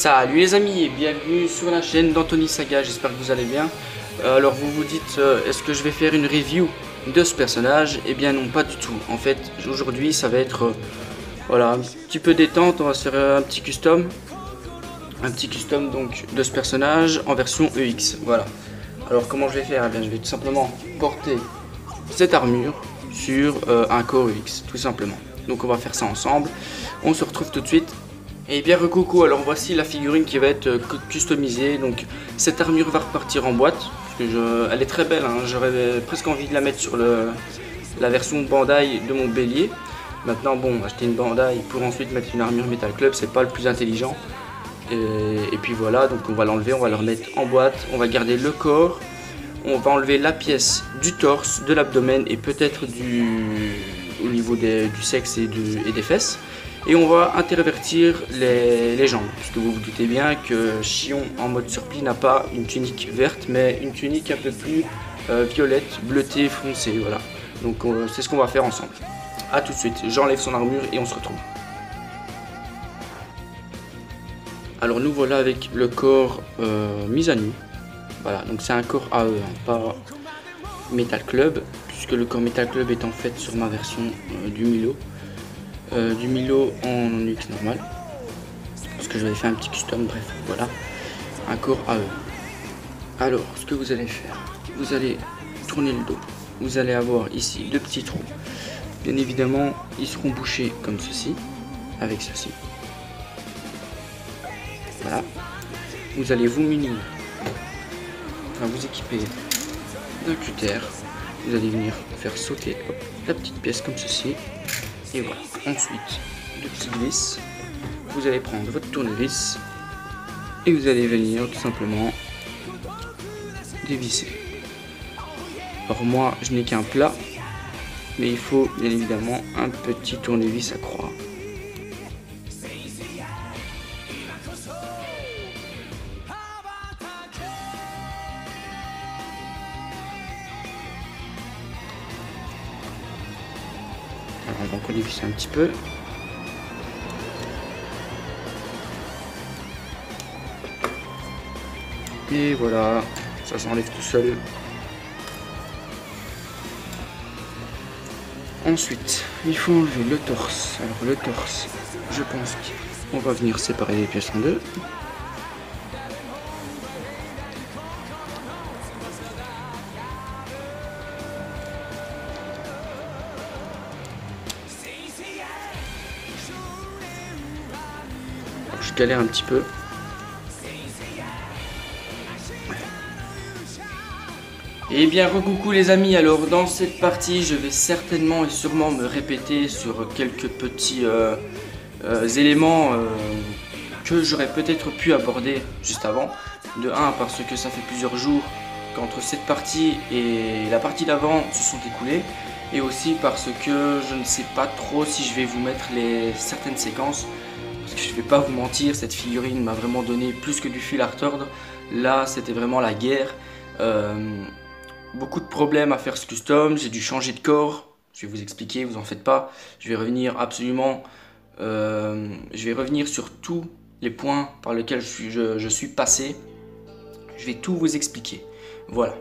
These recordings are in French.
Salut les amis et bienvenue sur la chaîne d'Anthony Saga, j'espère que vous allez bien. Alors vous vous dites, est-ce que je vais faire une review de ce personnage? Eh bien non, pas du tout. En fait, aujourd'hui ça va être voilà, un petit peu détente, on va se faire un petit custom. Un petit custom donc de ce personnage en version EX, voilà. Alors comment je vais faire? Eh bien je vais tout simplement porter cette armure sur un corps EX, tout simplement. Donc on va faire ça ensemble, on se retrouve tout de suite. Et bien recoucou, alors voici la figurine qui va être customisée. Donc cette armure va repartir en boîte, parce que elle est très belle, hein. J'aurais presque envie de la mettre sur la version Bandai de mon bélier. Maintenant bon, acheter une Bandai pour ensuite mettre une armure Metal Club, c'est pas le plus intelligent. Et puis voilà, donc on va l'enlever, on va le remettre en boîte, on va garder le corps, on va enlever la pièce du torse, de l'abdomen et peut-être au niveau du sexe et des fesses. Et on va intervertir les jambes, puisque vous vous doutez bien que Chion en mode surplis n'a pas une tunique verte, mais une tunique un peu plus violette, bleutée, foncée, voilà. Donc c'est ce qu'on va faire ensemble. A tout de suite, j'enlève son armure et on se retrouve. Alors nous voilà avec le corps mis à nu. Voilà, donc c'est un corps AE, hein, pas Metal Club, puisque le corps Metal Club est en fait sur ma version du Milo. Du Milo en UX normal, parce que j'avais fait un petit custom, bref, voilà, un corps AE. Alors, ce que vous allez faire, vous allez tourner le dos, vous allez avoir ici deux petits trous. Bien évidemment, ils seront bouchés comme ceci, avec ceci. Voilà. Vous allez vous munir, enfin vous équiper d'un cutter. Vous allez venir faire sauter hop, la petite pièce comme ceci. Et voilà. Ensuite, deux petites vis. Vous allez prendre votre tournevis et vous allez venir tout simplement dévisser. Alors moi, je n'ai qu'un plat, mais il faut bien évidemment un petit tournevis à croix. Alors on va encore dévisser un petit peu. Et voilà, ça s'enlève tout seul. Ensuite, il faut enlever le torse. Alors le torse, je pense qu'on va venir séparer les pièces en deux. Alors, je galère un petit peu. Et bien recoucou les amis, alors dans cette partie je vais certainement et sûrement me répéter sur quelques petits éléments que j'aurais peut-être pu aborder juste avant. De 1 parce que ça fait plusieurs jours qu'entre cette partie et la partie d'avant se sont écoulés. Et aussi parce que je ne sais pas trop si je vais vous mettre certaines séquences. Parce que je ne vais pas vous mentir, cette figurine m'a vraiment donné plus que du fil à retordre. Là c'était vraiment la guerre. Beaucoup de problèmes à faire ce custom, j'ai dû changer de corps, je vais vous expliquer, vous en faites pas. Je vais revenir absolument, je vais revenir sur tous les points par lesquels je suis passé. Je vais tout vous expliquer, voilà.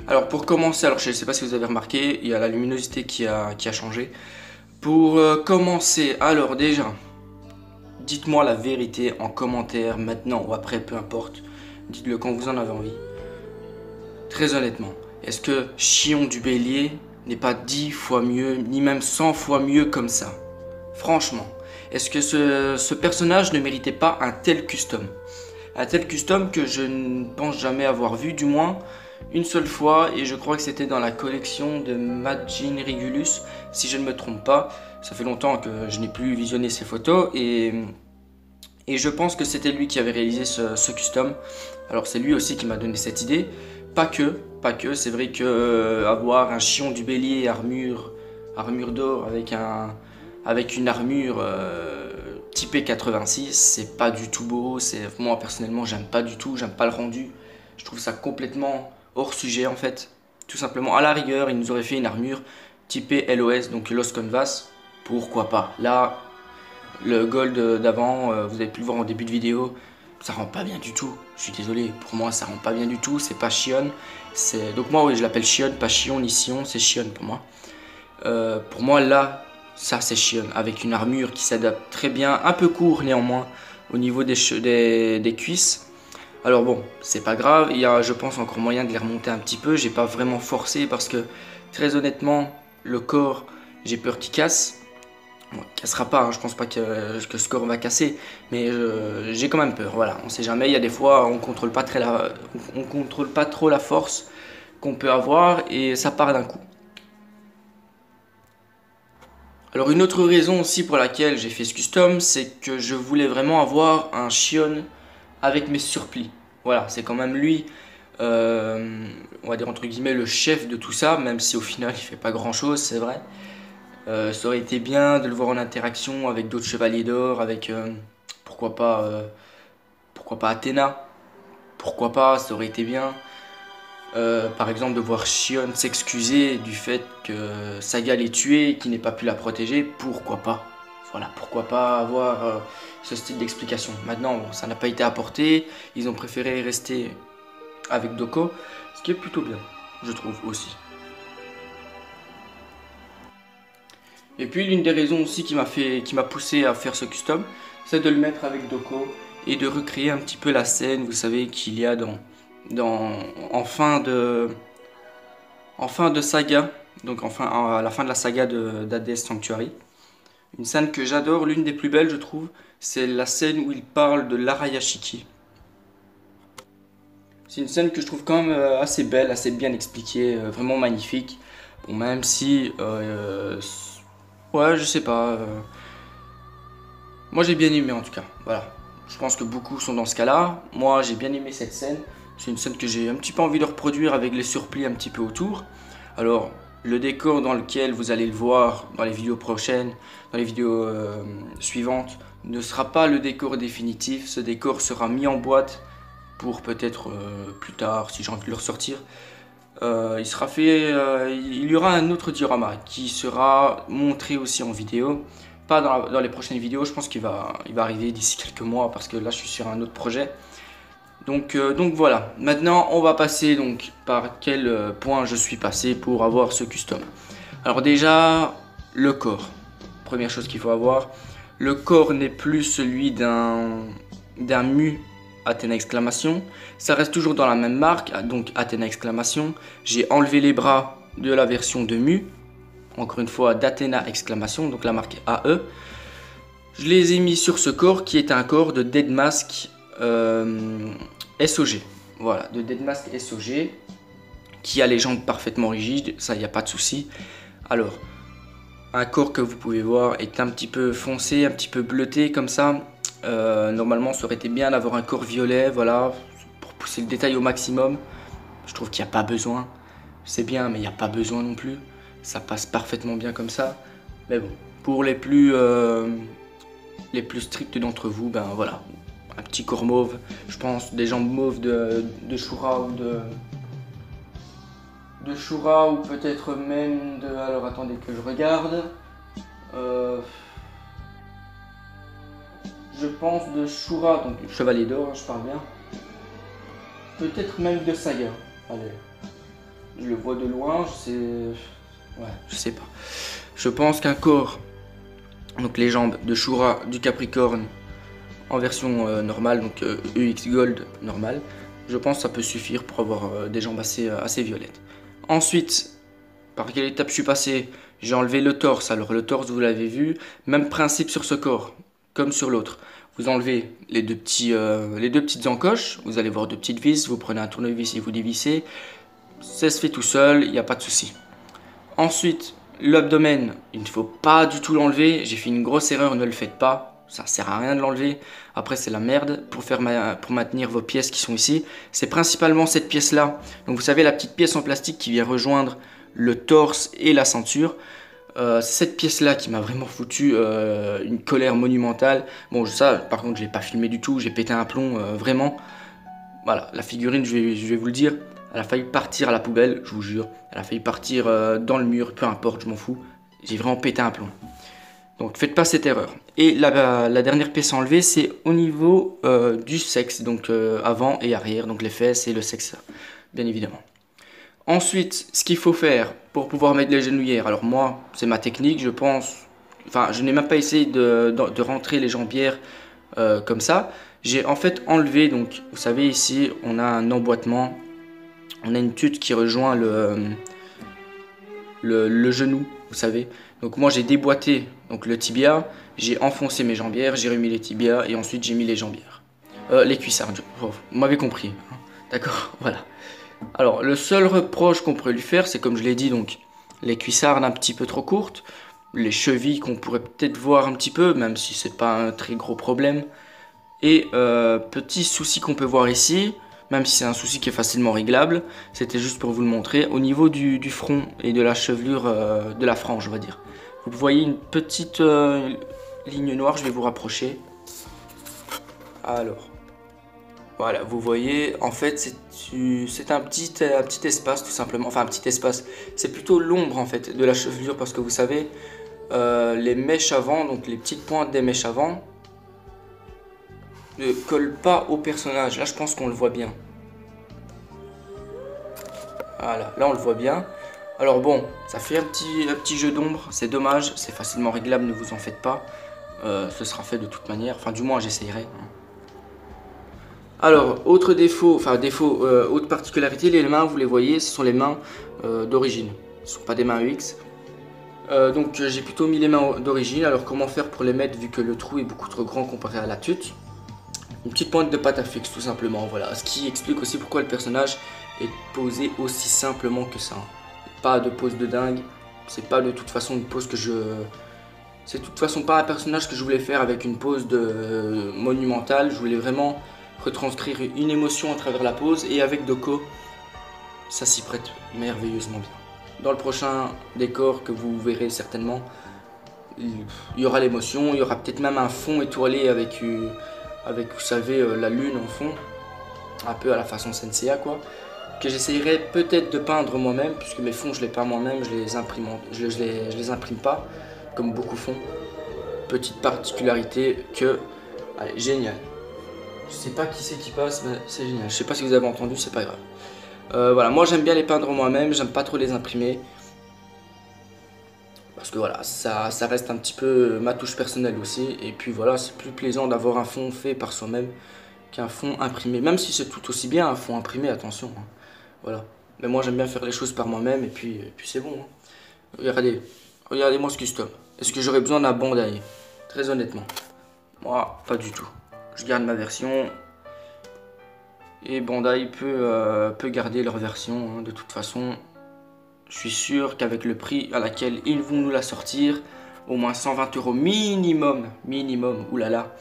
Alors pour commencer, alors je ne sais pas si vous avez remarqué, il y a la luminosité qui a changé. Pour commencer, alors déjà, dites-moi la vérité en commentaire, maintenant ou après, peu importe. Dites-le quand vous en avez envie. Très honnêtement, est-ce que Chion du Bélier n'est pas 10 fois mieux, ni même 100 fois mieux comme ça? Franchement, est-ce que ce personnage ne méritait pas un tel custom? Un tel custom que je ne pense jamais avoir vu, du moins une seule fois, et je crois que c'était dans la collection de Majin Regulus, si je ne me trompe pas. Ça fait longtemps que je n'ai plus visionné ces photos, et je pense que c'était lui qui avait réalisé ce custom. Alors c'est lui aussi qui m'a donné cette idée. Pas que, c'est vrai que avoir un Chion du Bélier armure d'or avec une armure typée 86, c'est pas du tout beau. Moi personnellement j'aime pas du tout, j'aime pas le rendu. Je trouve ça complètement hors sujet en fait. Tout simplement, à la rigueur, il nous aurait fait une armure typée LOS, donc Lost Canvas. Pourquoi pas? Là, Le gold d'avant, vous avez pu le voir en début de vidéo, ça rend pas bien du tout. Je suis désolé, pour moi ça rend pas bien du tout, c'est pas Shion. Donc moi oui, je l'appelle Shion, pas Shion ni Sion, c'est Shion pour moi là, ça c'est Shion, avec une armure qui s'adapte très bien, un peu court néanmoins, au niveau des cuisses. Alors bon, c'est pas grave, il y a je pense encore moyen de les remonter un petit peu, j'ai pas vraiment forcé parce que très honnêtement, le corps, j'ai peur qu'il casse. Bon, il cassera pas, hein, je pense pas que ce corps va casser, mais j'ai quand même peur, voilà, on sait jamais, il y a des fois on contrôle pas on contrôle pas trop la force qu'on peut avoir et ça part d'un coup. Alors une autre raison aussi pour laquelle j'ai fait ce custom, c'est que je voulais vraiment avoir un Shion avec mes surplis. Voilà, c'est quand même lui, on va dire entre guillemets le chef de tout ça, même si au final il fait pas grand chose, c'est vrai. Ça aurait été bien de le voir en interaction avec d'autres chevaliers d'or, avec pourquoi pas Athéna, pourquoi pas, ça aurait été bien. Par exemple de voir Shion s'excuser du fait que Saga l'ait tué et qu'il n'ait pas pu la protéger, pourquoi pas. Voilà, pourquoi pas avoir ce style d'explication. Maintenant, bon, ça n'a pas été apporté, ils ont préféré rester avec Doko, ce qui est plutôt bien, je trouve aussi. Et puis l'une des raisons aussi qui m'a poussé à faire ce custom, c'est de le mettre avec Doko et de recréer un petit peu la scène, vous savez, qu'il y a en fin de saga, donc à la fin de la saga d'Hades Sanctuary. Une scène que j'adore, l'une des plus belles je trouve, c'est la scène où il parle de l'Arayashiki. C'est une scène que je trouve quand même assez belle, assez bien expliquée, vraiment magnifique. Bon, même si, ouais, je sais pas. Moi j'ai bien aimé en tout cas, voilà. Je pense que beaucoup sont dans ce cas-là. Moi j'ai bien aimé cette scène. C'est une scène que j'ai un petit peu envie de reproduire avec les surplis un petit peu autour. Alors, le décor dans lequel vous allez le voir dans les vidéos prochaines, dans les vidéos suivantes, ne sera pas le décor définitif. Ce décor sera mis en boîte pour peut-être plus tard, si j'ai envie de le ressortir. Il y aura un autre diorama qui sera montré aussi en vidéo. Pas dans les prochaines vidéos, je pense qu'il va arriver d'ici quelques mois parce que là je suis sur un autre projet. Donc voilà, maintenant on va passer donc par quel point je suis passé pour avoir ce custom. Alors déjà, le corps. Première chose qu'il faut avoir, le corps n'est plus celui d'un mu Athéna exclamation. Ça reste toujours dans la même marque, donc Athéna exclamation. J'ai enlevé les bras de la version de mu, encore une fois d'Athéna exclamation, donc la marque AE. Je les ai mis sur ce corps qui est un corps de Deadmask SOG. Voilà, de Deadmask SOG qui a les jambes parfaitement rigides, ça il n'y a pas de souci. Alors, un corps que vous pouvez voir est un petit peu foncé, un petit peu bleuté comme ça. Normalement, ça aurait été bien d'avoir un corps violet, voilà, pour pousser le détail au maximum. Je trouve qu'il n'y a pas besoin. C'est bien, mais il n'y a pas besoin non plus. Ça passe parfaitement bien comme ça. Mais bon, pour les plus stricts d'entre vous, ben voilà, un petit corps mauve. Je pense des jambes mauves de Shura ou peut-être même de... Alors attendez que je regarde. Je pense de Shura, donc Chevalier d'Or, je parle bien. Peut-être même de Saga. Allez, je le vois de loin, je sais pas. Je pense qu'un corps, donc les jambes de Shura, du Capricorne, en version normale, donc EX Gold normale, je pense que ça peut suffire pour avoir des jambes assez violettes. Ensuite, par quelle étape je suis passé? J'ai enlevé le torse. Alors le torse, vous l'avez vu, même principe sur ce corps, comme sur l'autre. Vous enlevez les deux petites encoches, vous allez voir deux petites vis, vous prenez un tournevis et vous dévissez. Ça se fait tout seul, il n'y a pas de souci. Ensuite, l'abdomen, il ne faut pas du tout l'enlever. J'ai fait une grosse erreur, ne le faites pas. Ça sert à rien de l'enlever. Après, c'est la merde pour maintenir vos pièces qui sont ici. C'est principalement cette pièce-là. Donc, vous savez, la petite pièce en plastique qui vient rejoindre le torse et la ceinture. C'est cette pièce-là qui m'a vraiment foutu une colère monumentale. Bon, ça, par contre, je l'ai pas filmé du tout. J'ai pété un plomb, vraiment. Voilà, la figurine, je vais vous le dire. Elle a failli partir à la poubelle, je vous jure. Elle a failli partir dans le mur, peu importe, je m'en fous. J'ai vraiment pété un plomb. Donc faites pas cette erreur. Et la dernière pièce à enlever, c'est au niveau du sexe, donc avant et arrière, donc les fesses et le sexe, bien évidemment. Ensuite, ce qu'il faut faire pour pouvoir mettre les genouillères, alors moi, c'est ma technique, je pense, enfin, je n'ai même pas essayé de rentrer les jambières comme ça. J'ai en fait enlevé, donc, vous savez, ici, on a un emboîtement, on a une tuque qui rejoint le genou, vous savez. Donc moi, j'ai déboîté donc, le tibia, j'ai enfoncé mes jambières, j'ai remis les tibias et ensuite j'ai mis les jambières. Les cuissards, vous m'avez compris, hein. D'accord, voilà. Alors, le seul reproche qu'on pourrait lui faire, c'est comme je l'ai dit, donc les cuissardes un petit peu trop courtes, les chevilles qu'on pourrait peut-être voir un petit peu, même si c'est pas un très gros problème. Et petit souci qu'on peut voir ici, même si c'est un souci qui est facilement réglable, c'était juste pour vous le montrer, au niveau du front et de la chevelure de la frange, on va dire. Vous voyez une petite ligne noire, je vais vous rapprocher. Alors. Voilà, vous voyez, en fait, c'est un petit espace tout simplement. Enfin, un petit espace. C'est plutôt l'ombre en fait de la chevelure parce que vous savez, les mèches avant, donc les petites pointes des mèches avant, ne collent pas au personnage. Là, je pense qu'on le voit bien. Voilà, là on le voit bien. Alors bon, ça fait un petit jeu d'ombre. C'est dommage, c'est facilement réglable, ne vous en faites pas. Ce sera fait de toute manière. Enfin, du moins, j'essayerai. Alors, autre défaut, enfin défaut, autre particularité, les mains, vous les voyez, ce sont les mains d'origine. Ce ne sont pas des mains EX. Donc j'ai plutôt mis les mains d'origine. Alors comment faire pour les mettre vu que le trou est beaucoup trop grand comparé à la tute? Une petite pointe de pâte à fixe tout simplement, voilà. Ce qui explique aussi pourquoi le personnage est posé aussi simplement que ça. Pas de pose de dingue. C'est pas de toute façon une pose que je... C'est de toute façon pas un personnage que je voulais faire avec une pose de monumentale. Je voulais vraiment retranscrire une émotion à travers la pose et avec Doko, ça s'y prête merveilleusement bien. Dans le prochain décor que vous verrez certainement, il y aura l'émotion, il y aura peut-être même un fond étoilé avec vous savez, la lune en fond, un peu à la façon Senseiya quoi, que j'essayerai peut-être de peindre moi-même, puisque mes fonds je les peins moi-même, je les imprime pas, comme beaucoup font. Petite particularité que, allez, génial. Je sais pas qui c'est qui passe, mais c'est génial. Je sais pas si vous avez entendu, c'est pas grave. Voilà, moi j'aime bien les peindre moi-même, j'aime pas trop les imprimer. Parce que voilà, ça reste un petit peu ma touche personnelle aussi. Et puis voilà, c'est plus plaisant d'avoir un fond fait par soi-même qu'un fond imprimé. Même si c'est tout aussi bien un fond imprimé, attention, hein. Voilà. Mais moi j'aime bien faire les choses par moi-même et puis c'est bon, hein. Regardez-moi ce custom. Est-ce que j'aurais besoin d'un Bandai? Très honnêtement. Moi, pas du tout. Je garde ma version. Et Bandai peut garder leur version, hein. De toute façon, je suis sûr qu'avec le prix à laquelle ils vont nous la sortir, au moins 120 € minimum, oulala,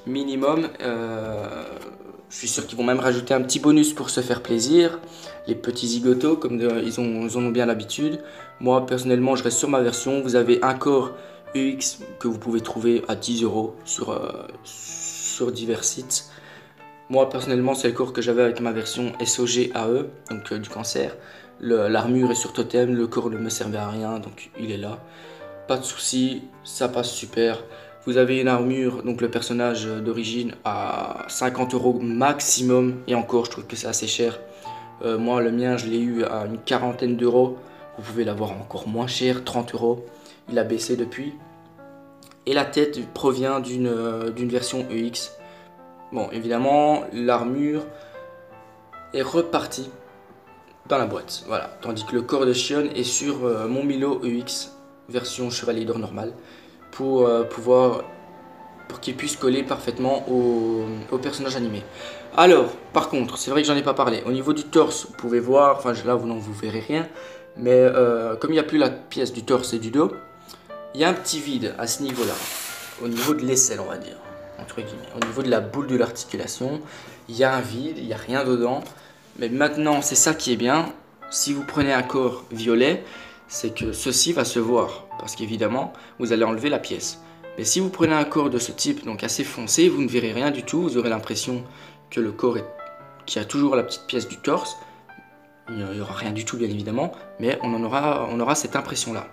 minimum, je suis sûr qu'ils vont même rajouter un petit bonus pour se faire plaisir, les petits zigotos comme ils en ont bien l'habitude. Moi personnellement je reste sur ma version, vous avez un corps EX que vous pouvez trouver à 10 € sur divers sites. Moi personnellement c'est le corps que j'avais avec ma version SOG AE, donc du cancer. L'armure est sur totem, le corps ne me servait à rien, donc il est là. Pas de souci, ça passe super. Vous avez une armure, donc le personnage d'origine à 50 € maximum, et encore je trouve que c'est assez cher. Moi le mien je l'ai eu à une quarantaine d'euros, vous pouvez l'avoir encore moins cher, 30 €. Il a baissé depuis. Et la tête provient d'une version EX. Bon évidemment l'armure est repartie dans la boîte, voilà, tandis que le corps de Shion est sur mon Milo EX version chevalier d'or normal pour qu'il puisse coller parfaitement au personnage animé. Alors par contre c'est vrai que j'en ai pas parlé, au niveau du torse vous pouvez voir, enfin là vous n'en vous verrez rien, mais comme il n'y a plus la pièce du torse et du dos, il y a un petit vide à ce niveau là, au niveau de l'aisselle on va dire, entre guillemets, au niveau de la boule de l'articulation, il y a un vide, il n'y a rien dedans. Mais maintenant, c'est ça qui est bien, si vous prenez un corps violet, c'est que ceci va se voir, parce qu'évidemment, vous allez enlever la pièce. Mais si vous prenez un corps de ce type, donc assez foncé, vous ne verrez rien du tout, vous aurez l'impression que le corps qui a toujours la petite pièce du torse, il n'y aura rien du tout bien évidemment, mais on aura cette impression-là.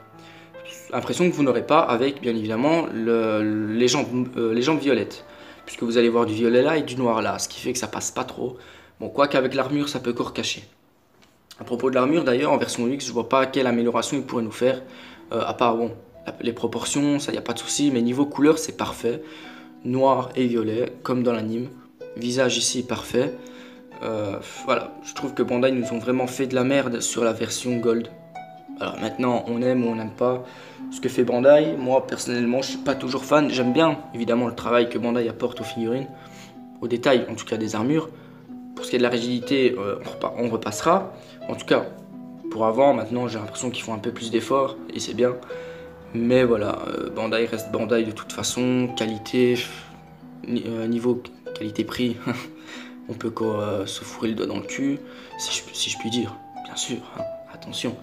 Impression que vous n'aurez pas avec, bien évidemment, les jambes violettes. Puisque vous allez voir du violet là et du noir là, ce qui fait que ça passe pas trop. Bon, quoi qu'avec l'armure, ça peut encore cacher. À propos de l'armure, d'ailleurs, en version UX, je vois pas quelle amélioration il pourrait nous faire. À part, bon, les proportions, ça y a pas de souci, mais niveau couleur, c'est parfait. Noir et violet, comme dans l'anime. Visage ici, parfait. Voilà, je trouve que Bandai nous ont vraiment fait de la merde sur la version Gold. Alors maintenant, on aime ou on n'aime pas ce que fait Bandai. Moi, personnellement, je suis pas toujours fan. J'aime bien, évidemment, le travail que Bandai apporte aux figurines, aux détails, en tout cas des armures. Pour ce qui est de la rigidité, on repassera. En tout cas, pour avant, maintenant, j'ai l'impression qu'ils font un peu plus d'efforts, et c'est bien. Mais voilà, Bandai reste Bandai de toute façon. Qualité, niveau qualité-prix, on peut se fourrer le doigt dans le cul, si je puis dire, bien sûr, hein, attention.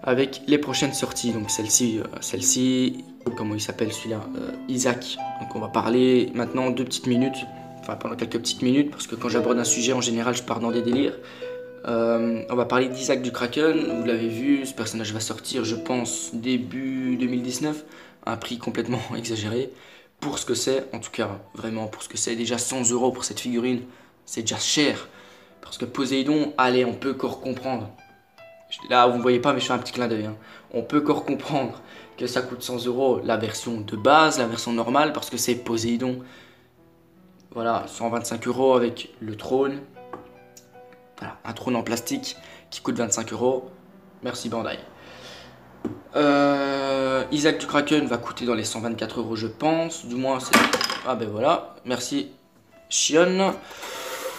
Avec les prochaines sorties, donc celle-ci, comment il s'appelle celui-là, Isaac. Donc on va parler maintenant 2 petites minutes, enfin pendant quelques petites minutes, parce que quand j'aborde un sujet, en général, je pars dans des délires. On va parler d'Isaac du Kraken, vous l'avez vu, ce personnage va sortir, je pense, début 2019, à un prix complètement exagéré. Pour ce que c'est, en tout cas, vraiment pour ce que c'est, déjà 100 € pour cette figurine, c'est déjà cher. Parce que Poséidon, allez, on peut encore comprendre. Là, vous ne voyez pas, mais je fais un petit clin d'œil. Hein. On peut encore comprendre que ça coûte 100 € la version de base, la version normale, parce que c'est Poséidon. Voilà, 125 € avec le trône. Voilà, un trône en plastique qui coûte 25 €. Merci Bandai. Isaac du Kraken va coûter dans les 124 € je pense. Du moins c'est... Ah ben voilà, merci Shion.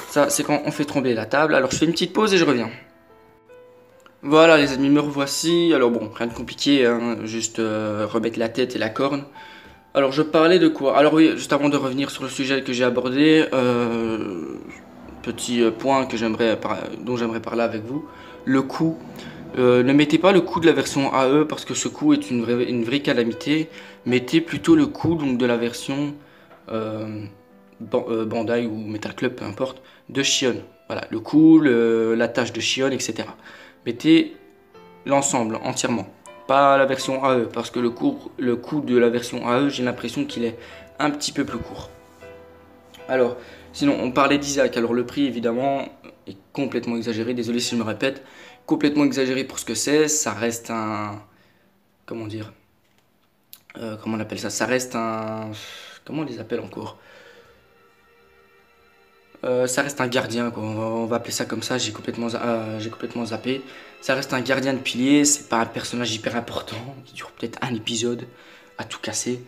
Ça c'est quand on fait trembler la table. Alors je fais une petite pause et je reviens. Voilà les amis, me revoici. Alors bon, rien de compliqué, hein, juste remettre la tête et la corne. Alors je parlais de quoi? Alors oui, juste avant de revenir sur le sujet que j'ai abordé, petit point que dont j'aimerais parler avec vous, le coût. Ne mettez pas le coût de la version AE parce que ce coût est une vraie calamité. Mettez plutôt le coût donc, de la version Bandai ou Metal Club, peu importe, de Shion. Voilà, le coût, la tâche de Shion, etc. Mettez l'ensemble entièrement, pas la version AE, parce que le coût de la version AE, j'ai l'impression qu'il est un petit peu plus court. Alors, sinon, on parlait d'Isaac. Alors, le prix, évidemment, est complètement exagéré. Désolé si je me répète. Complètement exagéré pour ce que c'est. Ça reste un... Comment dire comment on appelle ça? Ça reste un... Comment on les appelle encore? Ça reste un gardien, quoi. On va appeler ça comme ça, j'ai complètement zappé. Ça reste un gardien de pilier, c'est pas un personnage hyper important, qui dure peut-être un épisode à tout casser.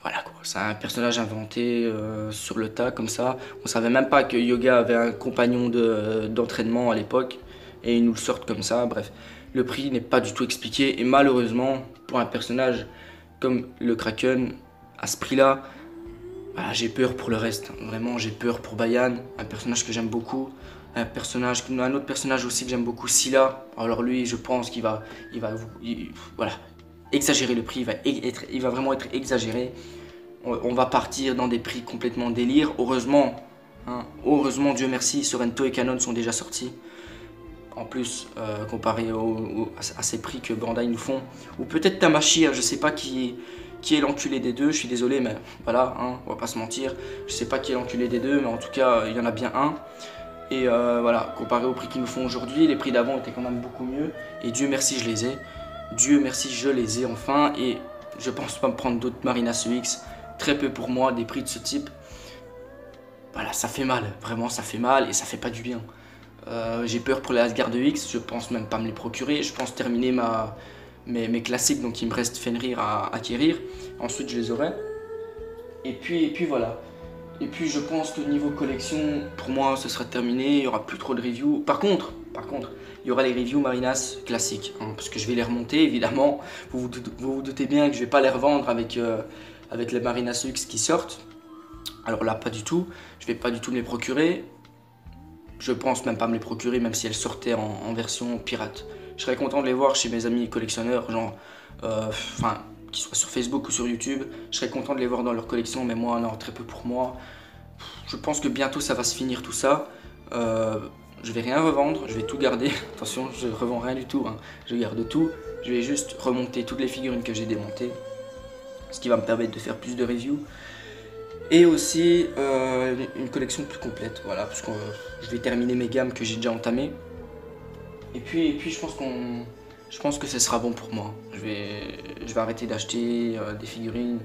Voilà quoi, c'est un personnage inventé sur le tas comme ça. On savait même pas que Yoga avait un compagnon d'entraînement à l'époque et ils nous le sortent comme ça, bref. Le prix n'est pas du tout expliqué et malheureusement, pour un personnage comme le Kraken, à ce prix-là, voilà, j'ai peur pour le reste, vraiment j'ai peur pour Bayan, un personnage que j'aime beaucoup, un autre personnage aussi que j'aime beaucoup, Scylla. Alors lui, je pense qu'il va voilà, exagérer le prix, il va vraiment être exagéré. On va partir dans des prix complètement délire. Heureusement, hein, heureusement, Dieu merci, Sorrento et Canon sont déjà sortis. En plus, comparé à ces prix que Bandai nous font. Ou peut-être Tamashi, hein, je sais pas qui est l'enculé des deux, je suis désolé, mais voilà, hein, on va pas se mentir. Je sais pas qui est l'enculé des deux, mais en tout cas, il y en a bien un. Et voilà, comparé aux prix qu'ils nous font aujourd'hui, les prix d'avant étaient quand même beaucoup mieux. Et Dieu merci, je les ai. Dieu merci, je les ai enfin. Et je pense pas me prendre d'autres Marinas UX. Très peu pour moi, des prix de ce type. Voilà, ça fait mal, vraiment ça fait mal et ça fait pas du bien. J'ai peur pour les Asgard X, je pense même pas me les procurer. Je pense terminer mes classiques, donc il me reste Fenrir à acquérir. Ensuite je les aurai. Et puis voilà. Et puis je pense que niveau collection, pour moi ce sera terminé, il n'y aura plus trop de reviews. Par contre, il y aura les reviews Marinas classiques, hein, parce que je vais les remonter évidemment. Vous vous doutez bien que je vais pas les revendre avec les Marinas UX qui sortent. Alors là pas du tout, je vais pas du tout me les procurer. Je pense même pas me les procurer même si elles sortaient en version pirate. Je serais content de les voir chez mes amis collectionneurs, genre, qu'ils soient sur Facebook ou sur YouTube. Je serais content de les voir dans leur collection, mais moi, non, très peu pour moi. Je pense que bientôt ça va se finir tout ça. je vais rien revendre, je vais tout garder. Attention, je revends rien du tout, hein. Je garde tout. Je vais juste remonter toutes les figurines que j'ai démontées, ce qui va me permettre de faire plus de reviews. Et aussi une collection plus complète, voilà, parce que je vais terminer mes gammes que j'ai déjà entamées. Et puis je pense que ce sera bon pour moi. Je vais arrêter d'acheter des figurines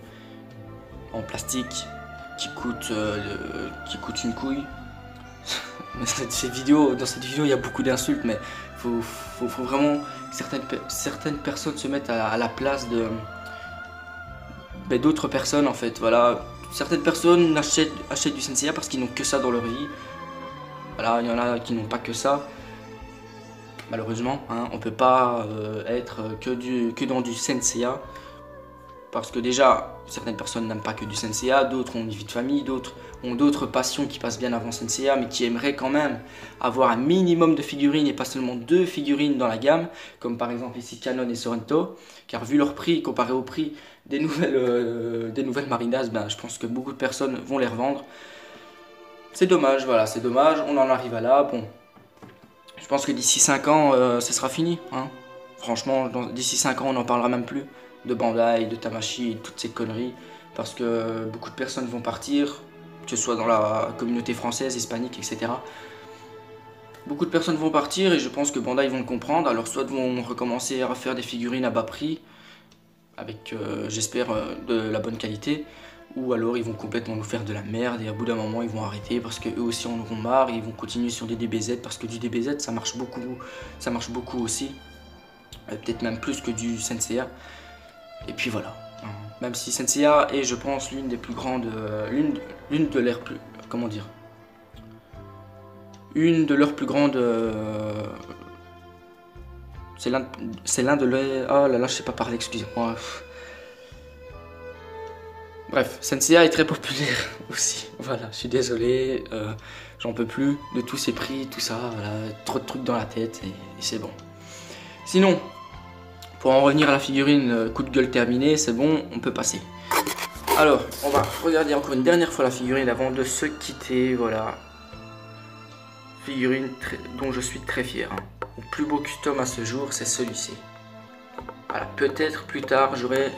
en plastique qui coûtent une couille. Dans cette vidéo, il y a beaucoup d'insultes, mais faut vraiment que certaines personnes se mettent à la place de d'autres personnes en fait. Voilà, certaines personnes achètent du Senseiya parce qu'ils n'ont que ça dans leur vie. Voilà, il y en a qui n'ont pas que ça. Malheureusement, hein, on peut pas être que dans du Senseiya. Parce que déjà, certaines personnes n'aiment pas que du Senseiya, d'autres ont une vie de famille, d'autres ont d'autres passions qui passent bien avant Senseiya, mais qui aimeraient quand même avoir un minimum de figurines et pas seulement 2 figurines dans la gamme, comme par exemple ici Canon et Sorrento, car vu leur prix comparé au prix des nouvelles Marinas, ben, je pense que beaucoup de personnes vont les revendre. C'est dommage, voilà, c'est dommage, on en arrive à là, bon. Je pense que d'ici 5 ans, ce sera fini, hein. Franchement, d'ici 5 ans, on n'en parlera même plus de Bandai, de Tamashii et toutes ces conneries, parce que beaucoup de personnes vont partir, que ce soit dans la communauté française, hispanique, etc. Beaucoup de personnes vont partir et je pense que Bandai vont le comprendre, alors soit vont recommencer à faire des figurines à bas prix, avec j'espère de la bonne qualité, ou alors ils vont complètement nous faire de la merde et à bout d'un moment ils vont arrêter parce que eux aussi en auront marre et ils vont continuer sur des DBZ parce que du DBZ ça marche beaucoup aussi, peut-être même plus que du Senseiya. Et puis voilà, même si Senseiya est, je pense, l'une des plus grandes, l'une de leurs plus, comment dire, une de leurs plus grandes, c'est l'un de leurs, oh là là, je sais pas parler, excusez-moi. Bref, Senseiya est très populaire aussi, voilà, je suis désolé, j'en peux plus de tous ces prix, tout ça, voilà, trop de trucs dans la tête et c'est bon. Sinon, pour en revenir à la figurine, coup de gueule terminé, c'est bon, on peut passer. Alors, on va regarder encore une dernière fois la figurine avant de se quitter, voilà. Figurine dont je suis très fier. Hein. Mon plus beau custom à ce jour, c'est celui-ci. Voilà, peut-être plus tard, j'aurai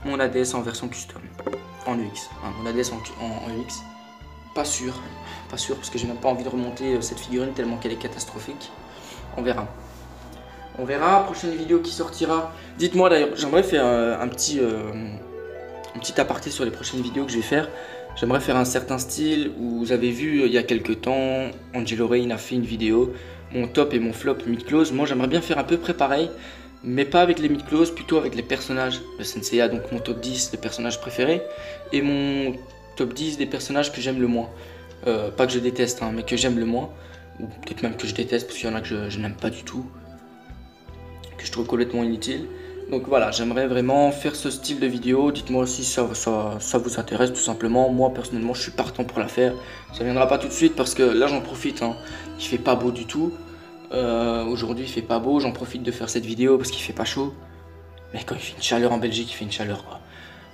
mon ADS en version custom, en UX. Hein, mon ADS en UX, pas sûr parce que j'ai même pas envie de remonter cette figurine tellement qu'elle est catastrophique. On verra. On verra, prochaine vidéo qui sortira. Dites-moi d'ailleurs, j'aimerais faire un petit aparté sur les prochaines vidéos que je vais faire. J'aimerais faire un certain style où vous avez vu il y a quelques temps, Angelo Rain a fait une vidéo, mon top et mon flop mid-close. Moi j'aimerais bien faire à peu près pareil, mais pas avec les mid-close, plutôt avec les personnages de Senseiya. Donc mon top 10 des personnages préférés et mon top 10 des personnages que j'aime le moins. Pas que je déteste, hein, mais que j'aime le moins. Ou peut-être même que je déteste parce qu'il y en a que je n'aime pas du tout. Que je trouve complètement inutile. Donc voilà, j'aimerais vraiment faire ce style de vidéo. Dites-moi si ça vous intéresse tout simplement. Moi personnellement je suis partant pour la faire. Ça viendra pas tout de suite parce que là j'en profite, hein. Il fait pas beau du tout. Aujourd'hui il fait pas beau, j'en profite de faire cette vidéo parce qu'il fait pas chaud. Mais quand il fait une chaleur en Belgique, il fait une chaleur quoi.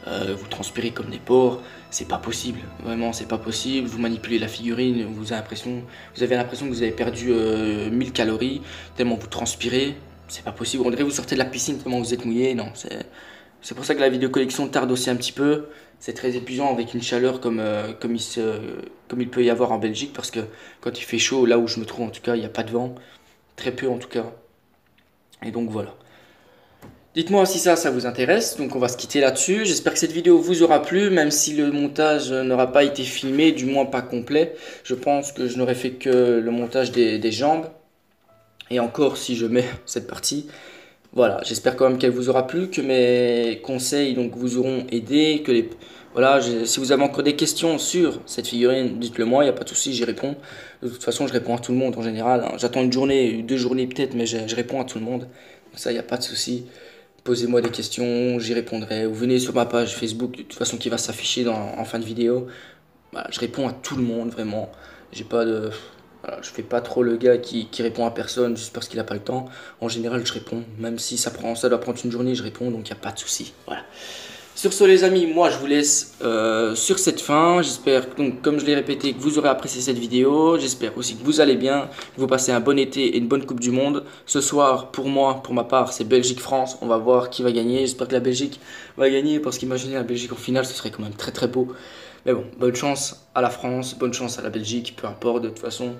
Vous transpirez comme des porcs, c'est pas possible, vraiment c'est pas possible. Vous manipulez la figurine, vous avez l'impression que vous avez perdu 1000 calories tellement vous transpirez. C'est pas possible, on dirait que vous sortez de la piscine tellement vous êtes mouillé. Non, c'est pour ça que la vidéo collection tarde aussi un petit peu. C'est très épuisant avec une chaleur comme il peut y avoir en Belgique, parce que quand il fait chaud, là où je me trouve en tout cas, il n'y a pas de vent, très peu en tout cas. Et donc voilà. Dites-moi si ça vous intéresse, donc on va se quitter là-dessus. J'espère que cette vidéo vous aura plu, même si le montage n'aura pas été filmé, du moins pas complet. Je pense que je n'aurai fait que le montage des jambes. Et encore si je mets cette partie. Voilà, j'espère quand même qu'elle vous aura plu, que mes conseils donc vous auront aidé, que voilà, si vous avez encore des questions sur cette figurine, dites-le moi, il n'y a pas de souci, j'y réponds. De toute façon, je réponds à tout le monde en général. Hein. J'attends une journée, 2 journées peut-être, mais je réponds à tout le monde. Donc ça, il n'y a pas de souci. Posez-moi des questions, j'y répondrai. Ou venez sur ma page Facebook, de toute façon, qui va s'afficher en fin de vidéo. Voilà, je réponds à tout le monde, vraiment. J'ai pas de... Voilà, je fais pas trop le gars qui répond à personne juste parce qu'il n'a pas le temps. En général, je réponds. Même si ça doit prendre une journée, je réponds, donc il n'y a pas de souci. Voilà. Sur ce les amis, moi je vous laisse sur cette fin. J'espère donc comme je l'ai répété que vous aurez apprécié cette vidéo. J'espère aussi que vous allez bien, que vous passez un bon été et une bonne Coupe du Monde. Ce soir pour moi, pour ma part, c'est Belgique-France. On va voir qui va gagner. J'espère que la Belgique va gagner parce qu'imaginer la Belgique en finale ce serait quand même très très beau. Mais bon, bonne chance à la France, bonne chance à la Belgique, peu importe de toute façon.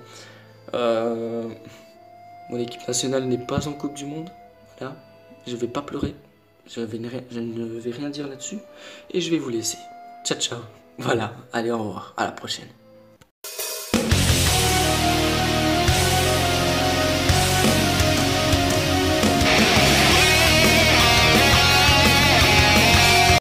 Mon équipe nationale n'est pas en Coupe du Monde. Voilà, je vais pas pleurer. Je ne vais rien dire là-dessus. Et je vais vous laisser. Ciao, ciao. Voilà, allez, au revoir. À la prochaine.